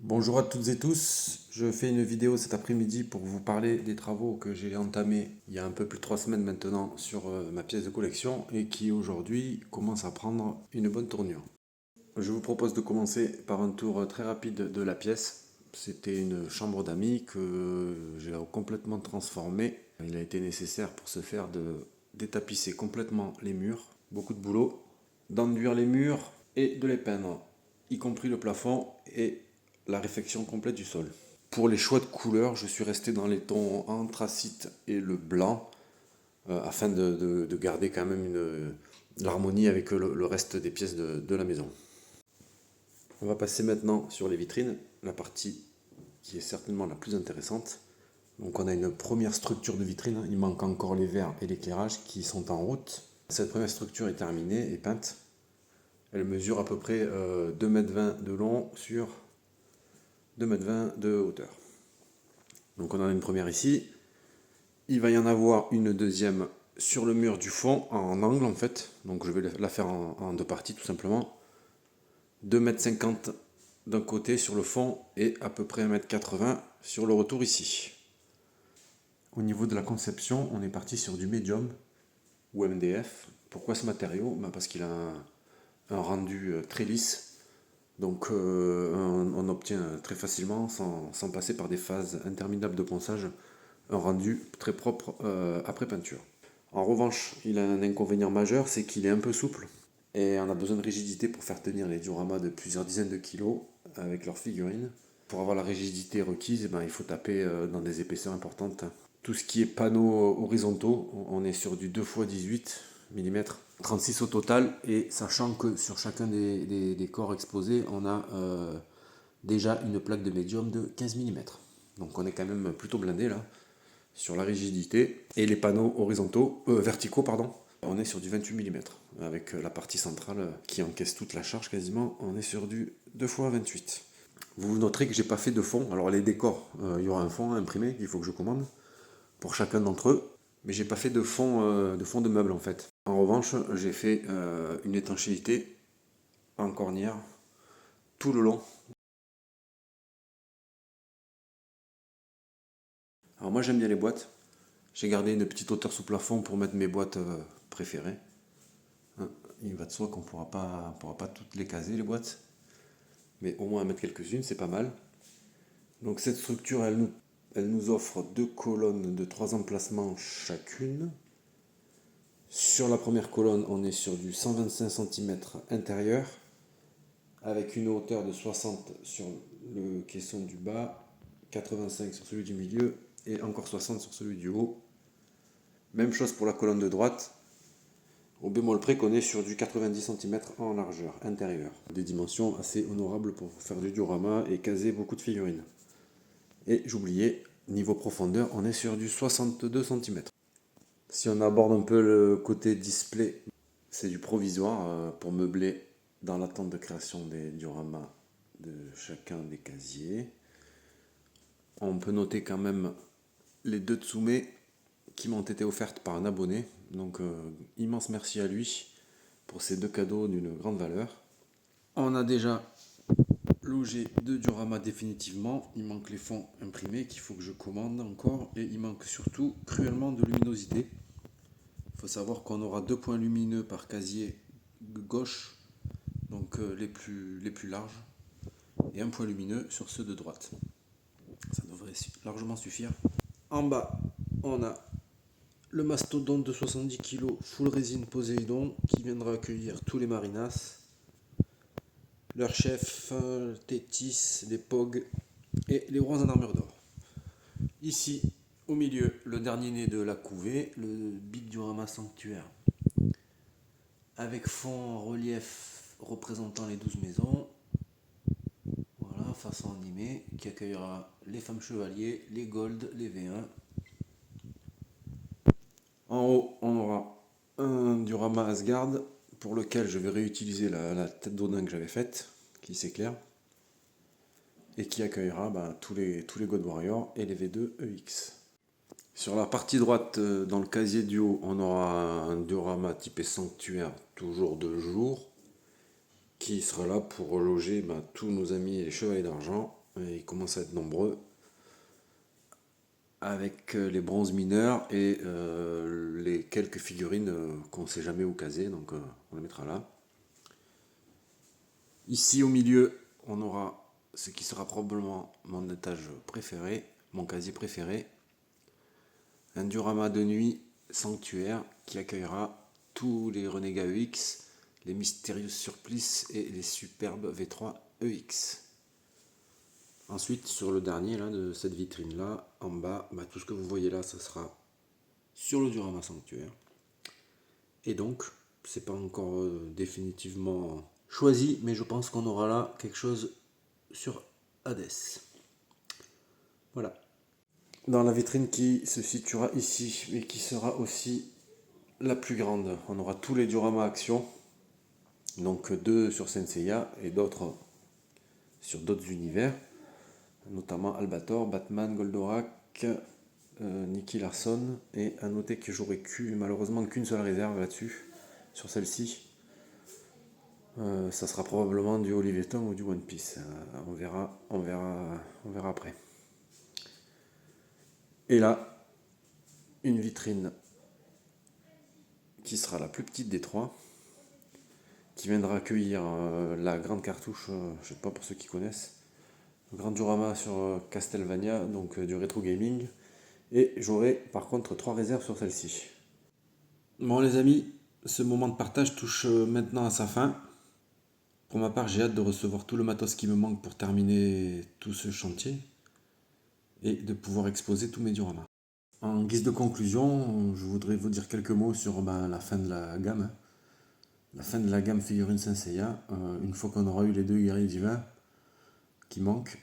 Bonjour à toutes et tous, je fais une vidéo cet après-midi pour vous parler des travaux que j'ai entamés il y a un peu plus de 3 semaines maintenant sur ma pièce de collection et qui aujourd'hui commence à prendre une bonne tournure. Je vous propose de commencer par un tour très rapide de la pièce. C'était une chambre d'amis que j'ai complètement transformée. Il a été nécessaire pour ce faire de détapisser complètement les murs, beaucoup de boulot, d'enduire les murs et de les peindre, y compris le plafond et la réfection complète du sol. Pour les choix de couleurs, je suis resté dans les tons anthracite et le blanc, afin de garder quand même l'harmonie avec le reste des pièces de la maison. On va passer maintenant sur les vitrines, la partie qui est certainement la plus intéressante. Donc on a une première structure de vitrine, il manque encore les verres et l'éclairage qui sont en route. Cette première structure est terminée et peinte. Elle mesure à peu près 2,20 m de long sur 2,20 m de hauteur. Donc on en a une première ici. Il va y en avoir une deuxième sur le mur du fond en angle en fait. Donc je vais la faire en deux parties tout simplement. 2,50 m d'un côté sur le fond et à peu près 1,80 m sur le retour ici. Au niveau de la conception, on est parti sur du médium ou MDF. Pourquoi ce matériau? Parce qu'il a un rendu très lisse. Donc on obtient très facilement, sans passer par des phases interminables de ponçage, un rendu très propre après peinture. En revanche, il a un inconvénient majeur, c'est qu'il est un peu souple. Et on a besoin de rigidité pour faire tenir les dioramas de plusieurs dizaines de kilos avec leurs figurines. Pour avoir la rigidité requise, il faut taper dans des épaisseurs importantes. Tout ce qui est panneaux horizontaux, on est sur du 2 x 18 mm, 36 au total, et sachant que sur chacun des corps exposés, on a déjà une plaque de médium de 15 mm. Donc on est quand même plutôt blindé là, sur la rigidité. Et les panneaux verticaux, pardon, on est sur du 28 mm, avec la partie centrale qui encaisse toute la charge quasiment, on est sur du 2 x 28. Vous noterez que j'ai pas fait de fond. Alors les décors, il y aura un fond imprimé qu'il faut que je commande pour chacun d'entre eux, mais j'ai pas fait de fond de meuble en fait. En revanche, j'ai fait une étanchéité en cornière tout le long. Alors moi j'aime bien les boîtes. J'ai gardé une petite hauteur sous plafond pour mettre mes boîtes préférées. Hein, il va de soi qu'on pourra pas toutes les caser les boîtes, mais au moins à mettre quelques-unes, c'est pas mal. Donc cette structure, elle nous offre deux colonnes de 3 emplacements chacune. Sur la première colonne, on est sur du 125 cm intérieur, avec une hauteur de 60 sur le caisson du bas, 85 sur celui du milieu et encore 60 sur celui du haut. Même chose pour la colonne de droite, au bémol près qu'on est sur du 90 cm en largeur intérieure. Des dimensions assez honorables pour faire du diorama et caser beaucoup de figurines. Et j'oubliais, niveau profondeur, on est sur du 62 cm. Si on aborde un peu le côté display, c'est du provisoire pour meubler dans l'attente de création des dioramas de chacun des casiers. On peut noter quand même les deux Tsume qui m'ont été offertes par un abonné. Donc immense merci à lui pour ces deux cadeaux d'une grande valeur. On a déjà logé deux dioramas définitivement. Il manque les fonds imprimés qu'il faut que je commande encore. Et il manque surtout cruellement de luminosité. Il faut savoir qu'on aura 2 points lumineux par casier gauche, donc les plus larges, et un point lumineux sur ceux de droite. Ça devrait largement suffire. En bas, on a le mastodonte de 70 kg full résine Poséidon qui viendra accueillir tous les marinas, leurs chefs, Tétis, les Pog et les rois en armure d'or. Ici, au milieu, le dernier né de la couvée, le Big Diorama Sanctuaire, avec fond en relief représentant les 12 maisons. Voilà, façon animée, qui accueillera les femmes chevaliers, les gold, les V1. En haut, on aura un diorama Asgard, pour lequel je vais réutiliser la tête d'Odin que j'avais faite, qui s'éclaire, et qui accueillera tous les God Warriors et les V2 EX. Sur la partie droite, dans le casier du haut, on aura un diorama typé sanctuaire, toujours de jour, qui sera là pour loger tous nos amis les chevaliers d'argent, Et ils commencent à être nombreux, avec les bronzes mineurs et les quelques figurines qu'on ne sait jamais où caser, donc on les mettra là. Ici au milieu, on aura ce qui sera probablement mon étage préféré, mon casier préféré, un diorama de nuit sanctuaire qui accueillera tous les renégats EX, les mystérieux surplices et les superbes V3 EX. Ensuite, sur le dernier là, de cette vitrine là, en bas, tout ce que vous voyez là, ça sera sur le diorama sanctuaire. Et donc, c'est pas encore définitivement choisi, mais je pense qu'on aura là quelque chose sur Hades. Voilà. Dans la vitrine qui se situera ici, et qui sera aussi la plus grande, on aura tous les dioramas action, donc 2 sur Senseiya et d'autres sur d'autres univers, notamment Albator, Batman, Goldorak, Nicky Larson, et à noter que j'aurais malheureusement qu'une seule réserve là-dessus, sur celle-ci. Ça sera probablement du Olivier Tom ou du One Piece. On verra après. Et là, une vitrine qui sera la plus petite des trois, qui viendra accueillir la grande cartouche, je sais pas pour ceux qui connaissent, le grand diorama sur Castlevania, donc du rétro gaming. Et j'aurai par contre 3 réserves sur celle-ci. Bon les amis, ce moment de partage touche maintenant à sa fin. Pour ma part, j'ai hâte de recevoir tout le matos qui me manque pour terminer tout ce chantier et de pouvoir exposer tous mes dioramas. En guise de conclusion, je voudrais vous dire quelques mots sur la fin de la gamme. La fin de la gamme figurine Senseiya. Une fois qu'on aura eu les 2 guerriers divins qui manquent,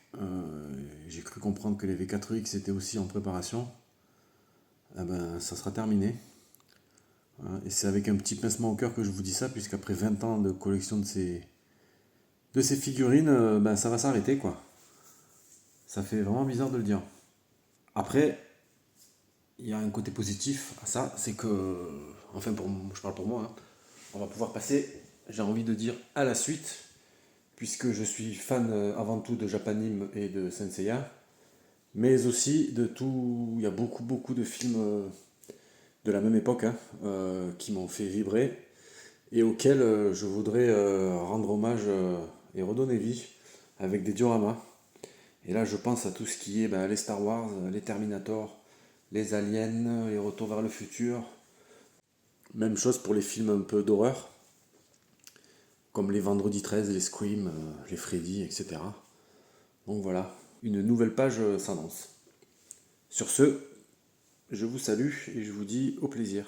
j'ai cru comprendre que les V4X étaient aussi en préparation. Ça sera terminé. Et c'est avec un petit pincement au cœur que je vous dis ça, puisqu'après 20 ans de collection de ces figurines, ça va s'arrêter quoi. Ça fait vraiment bizarre de le dire. Après, il y a un côté positif à ça, c'est que, enfin je parle pour moi, hein, on va pouvoir passer, j'ai envie de dire, à la suite, puisque je suis fan avant tout de Japanime et de Senseiya, mais aussi de tout, il y a beaucoup de films de la même époque hein, qui m'ont fait vibrer et auxquels je voudrais rendre hommage et redonner vie avec des dioramas. Et là je pense à tout ce qui est les Star Wars, les Terminator, les Aliens, les Retours vers le futur. Même chose pour les films un peu d'horreur, comme les Vendredi 13, les Scream, les Freddy, etc. Donc voilà, une nouvelle page s'annonce. Sur ce, je vous salue et je vous dis au plaisir.